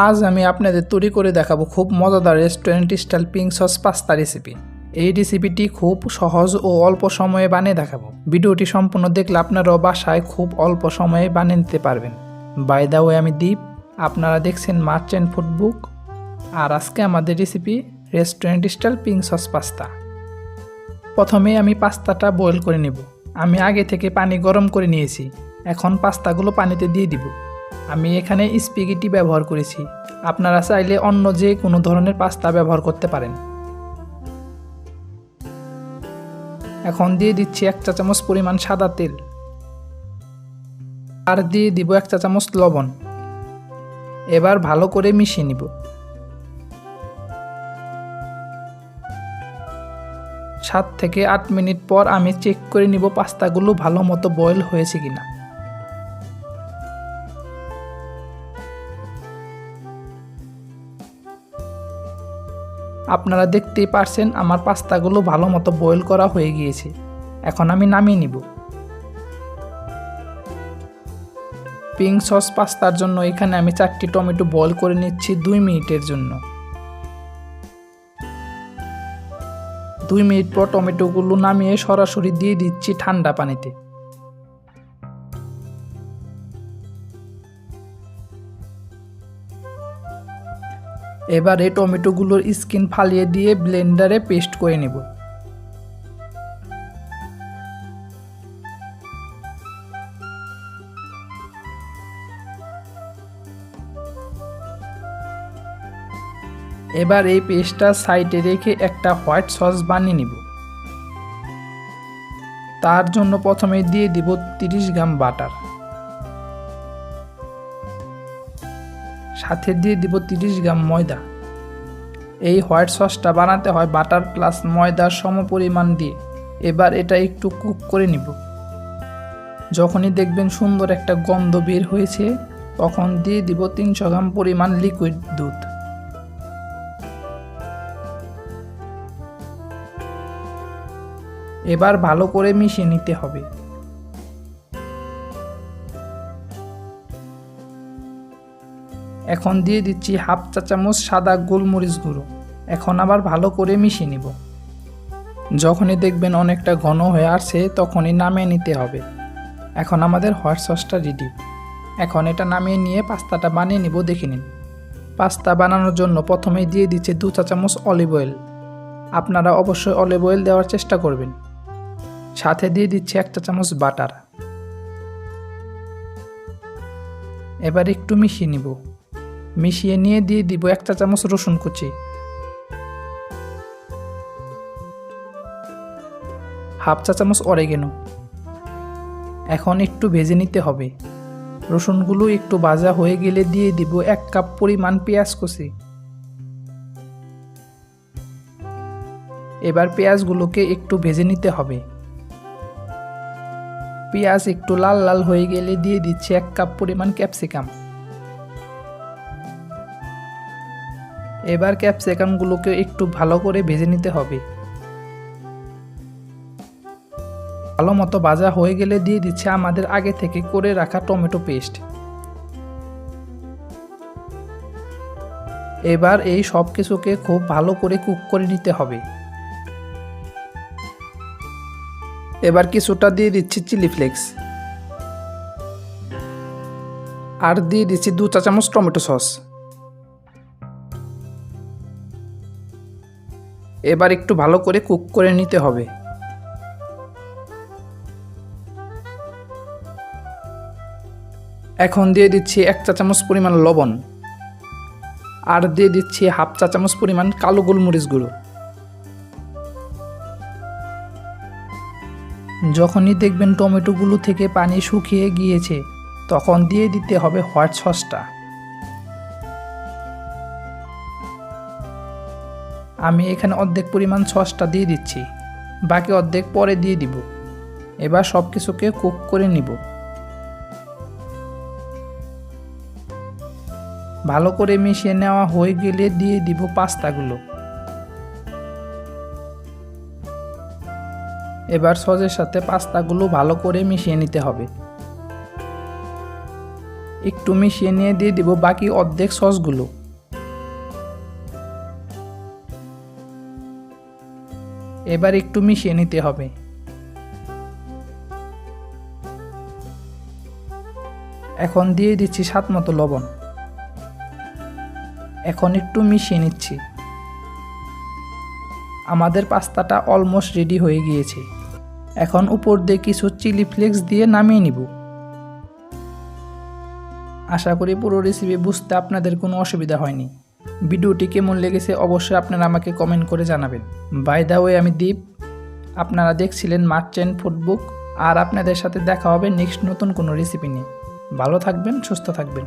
আজ আমি আপনাদের তৈরি করে দেখাবো খুব মজাদার restaurant style pink sauce pasta recipe. এই রেসিপিটি খুব সহজ ও অল্প সময়ে বানিয়ে দেখাবো। ভিডিওটি সম্পূর্ণ দেখলে আপনারাও বাসায় খুব অল্প সময়ে বানিয়ে নিতে পারবেন। বাই দ্য ওয়ে, আমি দীপ, আপনারা দেখছেন মার্চেন্ট ফুড বুক। আর আজকে আমাদের recipe restaurant style pink sauce pasta. প্রথমে আমি পাস্তাটা বয়েল করে নেব। আমি আগে থেকে পানি গরম করে নিয়েছি। এখন পাস্তাগুলো পানিতে দিয়ে দিব। আমি এখানে স্প্যাগেটি ব্যবহার করেছি, আপনারা চাইলে অন্য যে কোনো ধরনের পাস্তা ব্যবহার করতে পারেন। এখন দিয়ে দিচ্ছি 1 চা চামচ পরিমাণ সাদা তেল, আর দিয়ে দিব 1 চা চামচ লবণ। এবার ভালো করে মিশিয়ে নিব। 7 থেকে 8 মিনিট পর আমি চেক করে নিব পাস্তাগুলো ভালো মতো বয়েল হয়েছে কিনা। আপনারা দেখতেই পারছেন আমার পাস্তাগুলো ভালো মতো বয়েল করা হয়ে গিয়েছে। এখন আমি নামিয়ে নিব। পিঙ্ক সস পাস্তার জন্য এখানে আমি 4টি টমেটো বয়েল করে নিচ্ছি 2 মিনিটের জন্য। 2 মিনিট পর টমেটোগুলো নামিয়ে সরাসরি দিয়ে দিচ্ছি ঠান্ডা পানিতে। এবার এই টমেটোগুলোর স্কিন ফালিয়ে দিয়ে ব্লেন্ডারে পেস্ট করে নেব। এবার এই পেস্টটা সাইডে রেখে একটা হোয়াইট সস বানিয়ে নিব। তার জন্য প্রথমে দিয়ে দিব 30 গ্রাম বাটার, সাথে দিয়ে দিব 30 গ্রাম ময়দা। এই হোয়াইট সসটা বানাতে হয় বাটার প্লাস ময়দার সমপরিমাণ দিয়ে। এবার এটা একটু কুক করে নিব। যখনই দেখবেন সুন্দর একটা গন্ধ বের হয়েছে, তখন দিয়ে দিব 300 গ্রাম পরিমাণ লিকুইড দুধ। এবার ভালো করে মিশিয়ে নিতে হবে। এখন দিয়ে দিচ্ছি হাফ চা চামচ সাদা গোলমরিচ গুঁড়ো। এখন আবার ভালো করে মিশিয়ে নিব। যখনই দেখবেন অনেকটা ঘন হয়ে আসছে, তখনই নামিয়ে নিতে হবে। এখন আমাদের হোয়াইট সসটা রেডি। এখন এটা নামিয়ে নিয়ে পাস্তাটা বানিয়ে নিব। দেখে নিন। পাস্তা বানানোর জন্য প্রথমেই দিয়ে দিচ্ছে 2 চা চামচ অলিভ অয়েল। আপনারা অবশ্যই অলিভ অয়েল দেওয়ার চেষ্টা করবেন। সাথে দিয়ে দিচ্ছে 1 চা চামচ বাটার। এবার একটু মিশিয়ে নিব। মিশিয়ে নিয়ে দিয়ে দিব 1 চা চামচ রসুন কুচি, হাফ চা চামচ অরিগানো। এখন একটু ভেজে নিতে হবে। রসুনগুলো একটু ভাজা হয়ে গেলে দিয়ে দিব 1 কাপ পরিমাণ পেঁয়াজ কুচি। এবার পেঁয়াজগুলোকে একটু ভেজে নিতে হবে। পেঁয়াজ একটু লাল লাল হয়ে গেলে দিয়ে দিচ্ছে 1 কাপ পরিমাণ ক্যাপসিকাম। এবার ক্যাপসিকামগুলোকে একটু ভালো করে ভেজে নিতে হবে। ভালো মতো ভাজা হয়ে গেলে দিয়ে দিচ্ছে আমাদের আগে থেকে করে রাখা টমেটো পেস্ট। এবার এই সব কিছুকে খুব ভালো করে কুক করে নিতে হবে। এবার কিছুটা দিয়ে দিচ্ছি চিলি ফ্লেক্স, আর দিয়ে দিচ্ছি 2 চা চামচ টমেটো সস। এবার একটু ভালো করে কুক করে নিতে হবে। এখন দিয়ে দিচ্ছি 1 চা চামচ পরিমাণ লবণ, আর দিয়ে দিচ্ছি হাফ চা চামচ পরিমাণ কালো গোলমরিচ গুঁড়ো। যখনই দেখবেন টমেটোগুলো থেকে পানি শুকিয়ে গিয়েছে, তখন দিয়ে দিতে হবে হোয়াইট সসটা। আমি এখানে অর্ধেক পরিমাণ সসটা দিয়ে দিচ্ছি, বাকি অর্ধেক পরে দিয়ে দিব। এবার সব কিছুকে কুক করে নিব। ভালো করে মিশিয়ে নেওয়া হয়ে গেলে দিয়ে দিব পাস্তাগুলো। এবার সসের সাথে পাস্তাগুলো ভালো করে মিশিয়ে নিতে হবে। একটু মিশিয়ে নিয়ে দিয়ে দিব বাকি অর্ধেক সসগুলো। এবার একটু মিশিয়ে নিতে হবে। এখন দিয়ে দিচ্ছি স্বাদ মতো লবণ। এখন একটু মিশিয়ে নিচ্ছি। আমাদের পাস্তাটা অলমোস্ট রেডি হয়ে গিয়েছে। এখন উপর দিয়ে কিছু চিলি ফ্লেক্স দিয়ে নামিয়ে নিব। আশা করি পুরো রেসিপি বুঝতে আপনাদের কোনো অসুবিধা হয়নি। ভিডিওটি কেমন লেগেছে অবশ্যই আপনারা আমাকে কমেন্ট করে জানাবেন। বাই দ্য ওয়ে, আমি দীপ, আপনারা দেখছিলেন মার্চেন্ট ফুডবুক। আর আপনাদের সাথে দেখা হবে নেক্সট নতুন কোনো রেসিপি নিয়ে। ভালো থাকবেন, সুস্থ থাকবেন।